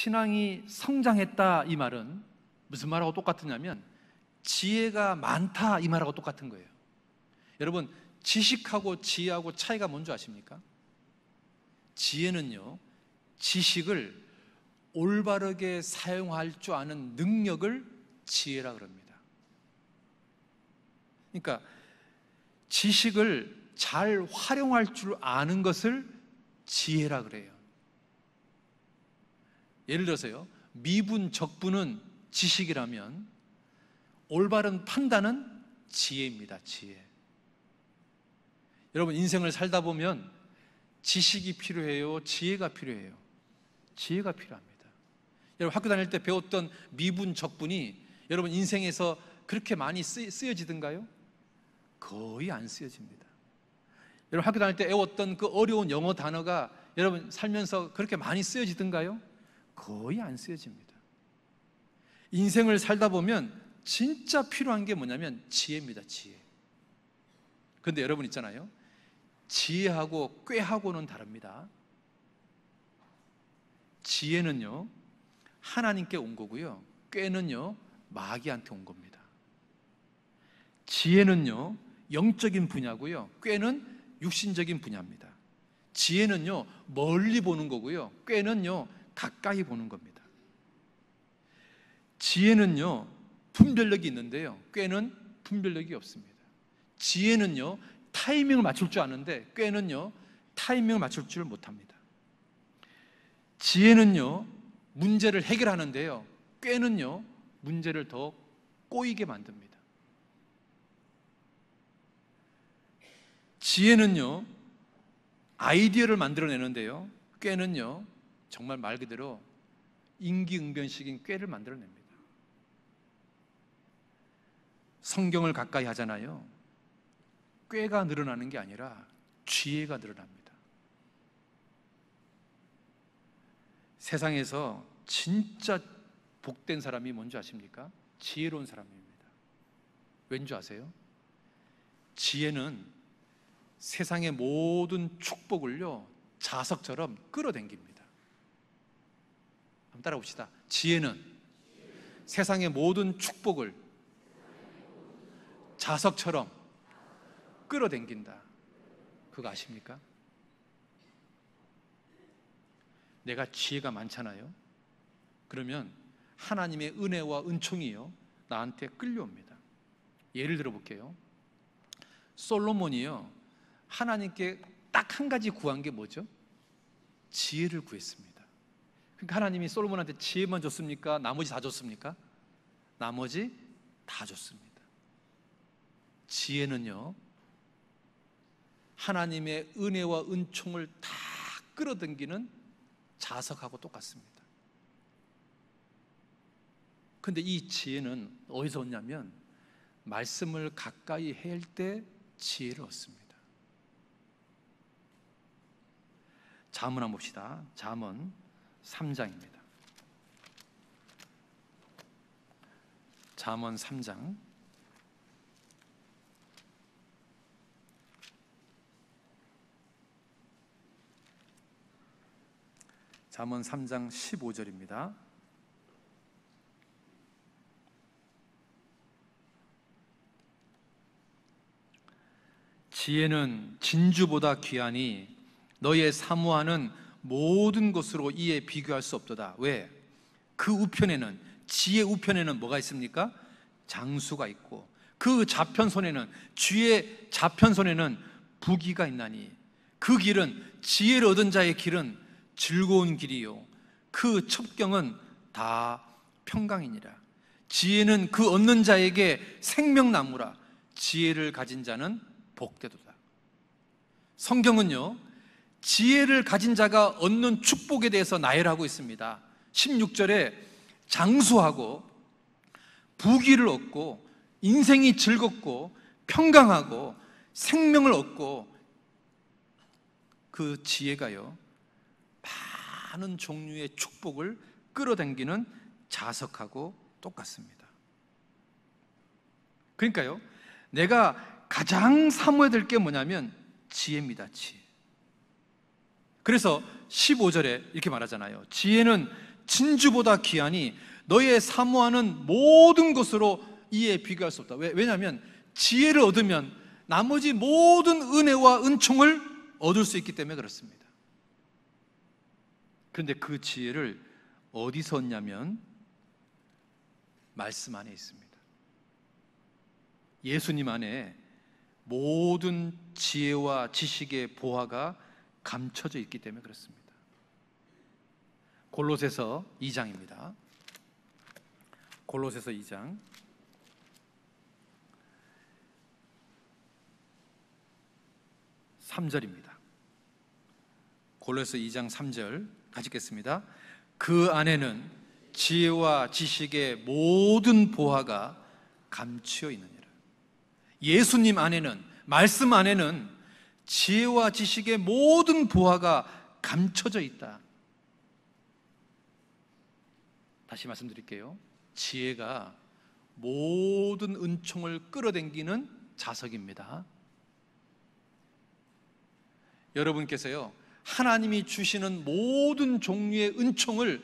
신앙이 성장했다 이 말은 무슨 말하고 똑같으냐면 지혜가 많다 이 말하고 똑같은 거예요. 여러분, 지식하고 지혜하고 차이가 뭔지 아십니까? 지혜는요, 지식을 올바르게 사용할 줄 아는 능력을 지혜라 그럽니다. 그러니까 지식을 잘 활용할 줄 아는 것을 지혜라 그래요. 예를 들어서요, 미분, 적분은 지식이라면 올바른 판단은 지혜입니다. 지혜. 여러분, 인생을 살다 보면 지식이 필요해요? 지혜가 필요해요? 지혜가 필요합니다. 여러분, 학교 다닐 때 배웠던 미분, 적분이 여러분 인생에서 그렇게 많이 쓰여지던가요? 거의 안 쓰여집니다. 여러분, 학교 다닐 때 외웠던 그 어려운 영어 단어가 여러분 살면서 그렇게 많이 쓰여지던가요? 거의 안 쓰여집니다. 인생을 살다 보면 진짜 필요한 게 뭐냐면 지혜입니다. 지혜. 그런데 여러분 있잖아요, 지혜하고 꾀하고는 다릅니다. 지혜는요, 하나님께 온 거고요, 꾀는요, 마귀한테 온 겁니다. 지혜는요, 영적인 분야고요, 꾀는 육신적인 분야입니다. 지혜는요, 멀리 보는 거고요, 꾀는요, 가까이 보는 겁니다. 지혜는요, 분별력이 있는데요, 꾀는 분별력이 없습니다. 지혜는요, 타이밍을 맞출 줄 아는데 꾀는요, 타이밍을 맞출 줄 못합니다. 지혜는요, 문제를 해결하는데요, 꾀는요, 문제를 더 꼬이게 만듭니다. 지혜는요, 아이디어를 만들어내는데요, 꾀는요, 정말 말 그대로 임기응변식인 꾀를 만들어냅니다. 성경을 가까이 하잖아요. 꾀가 늘어나는 게 아니라 지혜가 늘어납니다. 세상에서 진짜 복된 사람이 뭔지 아십니까? 지혜로운 사람입니다. 왠지 아세요? 지혜는 세상의 모든 축복을요, 자석처럼 끌어당깁니다. 한번 따라봅시다. 지혜는 세상의 모든 축복을 자석처럼 끌어당긴다. 그거 아십니까? 내가 지혜가 많잖아요. 그러면 하나님의 은혜와 은총이요, 나한테 끌려옵니다. 예를 들어 볼게요. 솔로몬이요, 하나님께 딱 한 가지 구한 게 뭐죠? 지혜를 구했습니다. 그러니까 하나님이 솔로몬한테 지혜만 줬습니까? 나머지 다 줬습니까? 나머지 다 줬습니다. 지혜는요, 하나님의 은혜와 은총을 다 끌어당기는 자석하고 똑같습니다. 그런데 이 지혜는 어디서 얻냐면 말씀을 가까이 할 때 지혜를 얻습니다. 잠언 한번 봅시다. 잠언 3장입니다. 잠언 3장 잠언 3장 15절입니다. 지혜는 진주보다 귀하니 너의 사모하는 모든 것으로 이에 비교할 수 없도다. 왜? 그 우편에는, 지혜 우편에는 뭐가 있습니까? 장수가 있고 그 좌편손에는, 주의 좌편손에는 부귀가 있나니 그 길은, 지혜를 얻은 자의 길은 즐거운 길이요 그 첩경은 다 평강이니라. 지혜는 그 얻는 자에게 생명나무라. 지혜를 가진 자는 복되도다. 성경은요, 지혜를 가진 자가 얻는 축복에 대해서 나열하고 있습니다. 16절에 장수하고 부귀를 얻고 인생이 즐겁고 평강하고 생명을 얻고, 그 지혜가요, 많은 종류의 축복을 끌어당기는 자석하고 똑같습니다. 그러니까요, 내가 가장 사모해야 될 게 뭐냐면 지혜입니다. 지혜. 그래서 15절에 이렇게 말하잖아요. 지혜는 진주보다 귀하니 너의 사모하는 모든 것으로 이에 비교할 수 없다. 왜냐하면 지혜를 얻으면 나머지 모든 은혜와 은총을 얻을 수 있기 때문에 그렇습니다. 그런데 그 지혜를 어디서 얻냐면 말씀 안에 있습니다. 예수님 안에 모든 지혜와 지식의 보화가 감춰져 있기 때문에 그렇습니다. 골로새서 2장입니다. 골로새서 2장 3절입니다. 골로새서 2장 3절 같이 읽겠습니다. 그 안에는 지혜와 지식의 모든 보화가 감추어 있느니라. 예수님 안에는, 말씀 안에는 지혜와 지식의 모든 보화가 감춰져 있다. 다시 말씀드릴게요. 지혜가 모든 은총을 끌어당기는 자석입니다. 여러분께서요, 하나님이 주시는 모든 종류의 은총을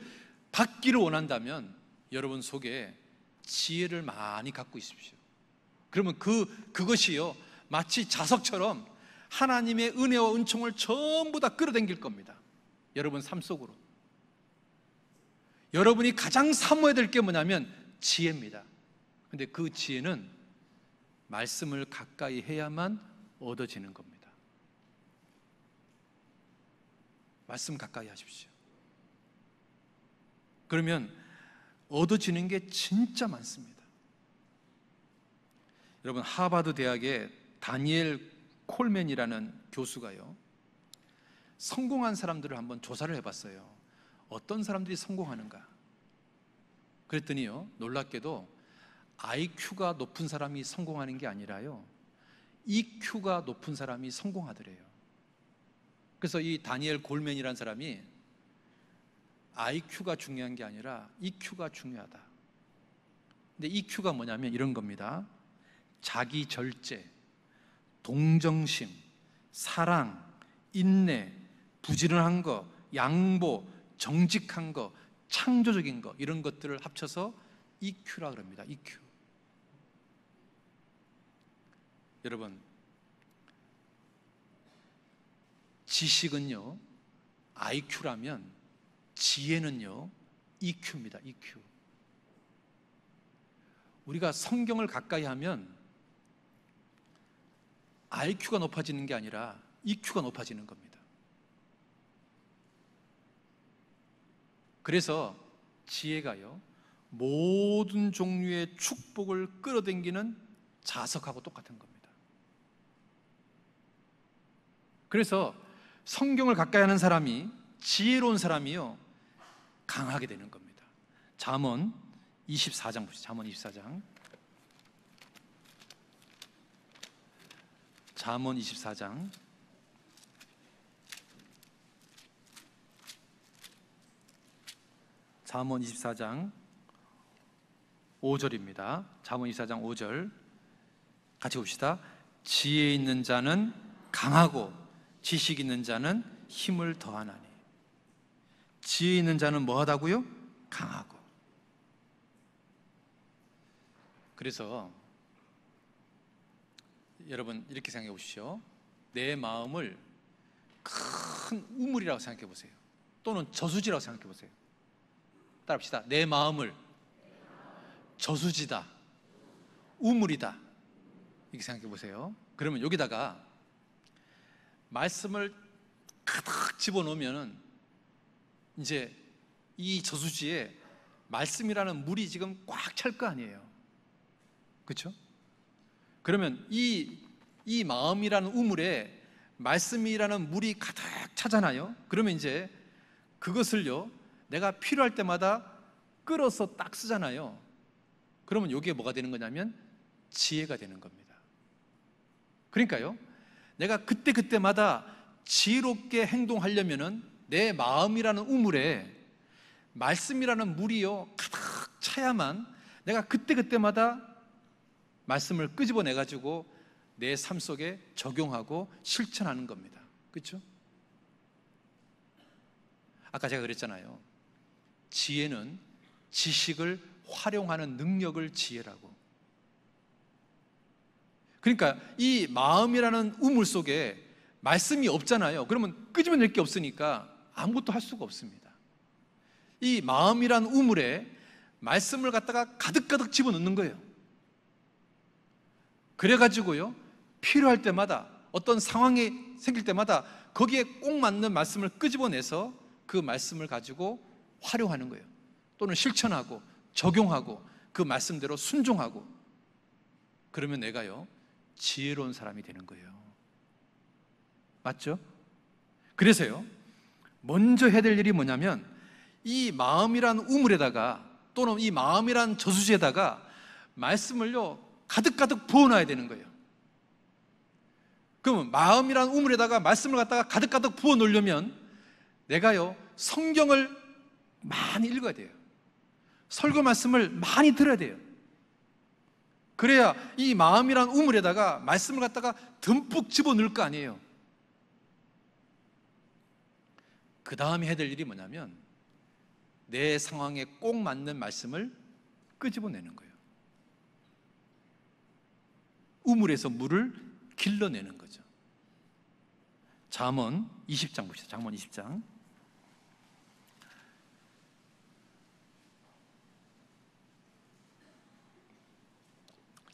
받기를 원한다면 여러분 속에 지혜를 많이 갖고 있으십시오. 그러면 그것이요, 마치 자석처럼 하나님의 은혜와 은총을 전부 다 끌어당길 겁니다. 여러분 삶 속으로. 여러분이 가장 사모해야 될 게 뭐냐면 지혜입니다. 근데 그 지혜는 말씀을 가까이 해야만 얻어지는 겁니다. 말씀 가까이 하십시오. 그러면 얻어지는 게 진짜 많습니다. 여러분, 하버드 대학의 다니엘 콜맨이라는 교수가요, 성공한 사람들을 한번 조사를 해봤어요. 어떤 사람들이 성공하는가? 그랬더니요, 놀랍게도 IQ가 높은 사람이 성공하는 게 아니라요, EQ가 높은 사람이 성공하더래요. 그래서 이 다니엘 콜맨이라는 사람이 IQ가 중요한 게 아니라 EQ가 중요하다. 근데 EQ가 뭐냐면 이런 겁니다. 자기 절제, 동정심, 사랑, 인내, 부지런한 거, 양보, 정직한 거, 창조적인 거, 이런 것들을 합쳐서 EQ라 그럽니다. EQ. 여러분, 지식은요 IQ라면 지혜는요 EQ입니다. EQ. 우리가 성경을 가까이 하면 IQ가 높아지는 게 아니라 EQ가 높아지는 겁니다. 그래서 지혜가요 모든 종류의 축복을 끌어당기는 자석하고 똑같은 겁니다. 그래서 성경을 가까이 하는 사람이, 지혜로운 사람이요 강하게 되는 겁니다. 잠언 24장 보시죠. 잠언 24장. 잠언 24장 5절입니다. 잠언 24장 5절 같이 봅시다. 지혜 있는 자는 강하고 지식 있는 자는 힘을 더하나니. 지혜 있는 자는 뭐하다고요? 강하고. 그래서 여러분 이렇게 생각해 보십시오. 내 마음을 큰 우물이라고 생각해 보세요. 또는 저수지라고 생각해 보세요. 따라합시다. 내 마음을 저수지다, 우물이다, 이렇게 생각해 보세요. 그러면 여기다가 말씀을 가득 집어넣으면 이제 이 저수지에 말씀이라는 물이 지금 꽉 찰 거 아니에요. 그렇죠? 그러면 이 마음이라는 우물에 말씀이라는 물이 가득 차잖아요. 그러면 이제 그것을요 내가 필요할 때마다 끌어서 딱 쓰잖아요. 그러면 여기에 뭐가 되는 거냐면 지혜가 되는 겁니다. 그러니까요 내가 그때마다 지혜롭게 행동하려면은 내 마음이라는 우물에 말씀이라는 물이요 가득 차야만 내가 그때마다 말씀을 끄집어내 가지고 내 삶 속에 적용하고 실천하는 겁니다. 그렇죠? 아까 제가 그랬잖아요. 지혜는 지식을 활용하는 능력을 지혜라고. 그러니까 이 마음이라는 우물 속에 말씀이 없잖아요. 그러면 끄집어낼 게 없으니까 아무것도 할 수가 없습니다. 이 마음이란 우물에 말씀을 갖다가 가득가득 집어넣는 거예요. 그래가지고요, 필요할 때마다, 어떤 상황이 생길 때마다 거기에 꼭 맞는 말씀을 끄집어내서 그 말씀을 가지고 활용하는 거예요. 또는 실천하고 적용하고 그 말씀대로 순종하고. 그러면 내가요, 지혜로운 사람이 되는 거예요. 맞죠? 그래서요, 먼저 해야 될 일이 뭐냐면 이 마음이란 우물에다가, 또는 이 마음이란 저수지에다가 말씀을요 가득가득 부어놔야 되는 거예요. 그러면 마음이란 우물에다가 말씀을 갖다가 가득가득 부어 놓으려면 내가요 성경을 많이 읽어야 돼요. 설교 말씀을 많이 들어야 돼요. 그래야 이 마음이란 우물에다가 말씀을 갖다가 듬뿍 집어넣을 거 아니에요. 그 다음에 해야 될 일이 뭐냐면 내 상황에 꼭 맞는 말씀을 끄집어내는 거예요. 우물에서 물을 길러내는 거죠. 잠언 20장 봅시다. 잠언 20장.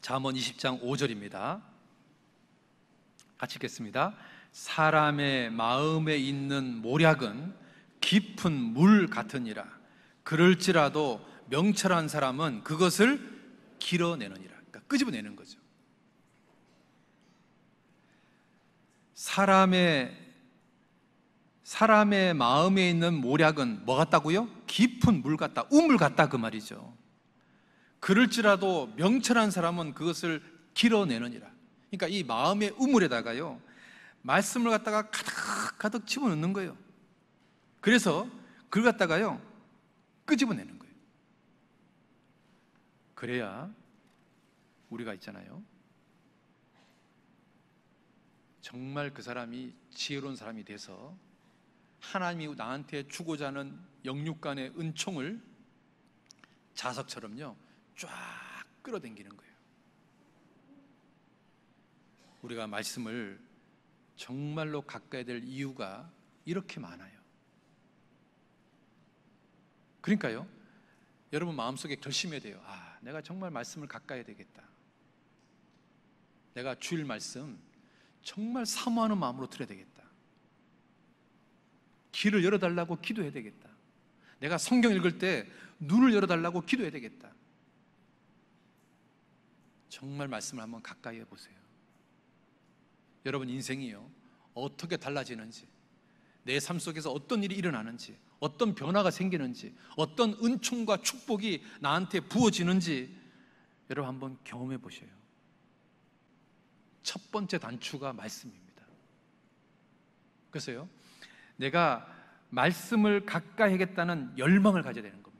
잠언 20장 5절입니다. 같이 읽겠습니다. 사람의 마음에 있는 모략은 깊은 물 같으니라. 그럴지라도 명철한 사람은 그것을 길어내느니라. 그러니까 끄집어내는 거죠. 사람의 마음에 있는 모략은 뭐 같다고요? 깊은 물 같다, 우물 같다, 그 말이죠. 그럴지라도 명철한 사람은 그것을 길어내느니라. 그러니까 이 마음의 우물에다가요 말씀을 갖다가 가득 집어넣는 거예요. 그래서 그걸 갖다가요 끄집어내는 거예요. 그래야 우리가 있잖아요, 정말 그 사람이 지혜로운 사람이 돼서 하나님이 나한테 주고자 하는 영육간의 은총을 자석처럼요 쫙 끌어당기는 거예요. 우리가 말씀을 정말로 가까이 될 이유가 이렇게 많아요. 그러니까요, 여러분 마음속에 결심해야 돼요. 아, 내가 정말 말씀을 가까이 해야 되겠다. 내가 주일 말씀 정말 사모하는 마음으로 들어야 되겠다. 길을 열어달라고 기도해야 되겠다. 내가 성경 읽을 때 눈을 열어달라고 기도해야 되겠다. 정말 말씀을 한번 가까이 해보세요. 여러분 인생이요 어떻게 달라지는지, 내 삶 속에서 어떤 일이 일어나는지, 어떤 변화가 생기는지, 어떤 은총과 축복이 나한테 부어지는지 여러분 한번 경험해 보셔요. 첫 번째 단추가 말씀입니다. 그래서요 내가 말씀을 가까이 하겠다는 열망을 가져야 되는 겁니다.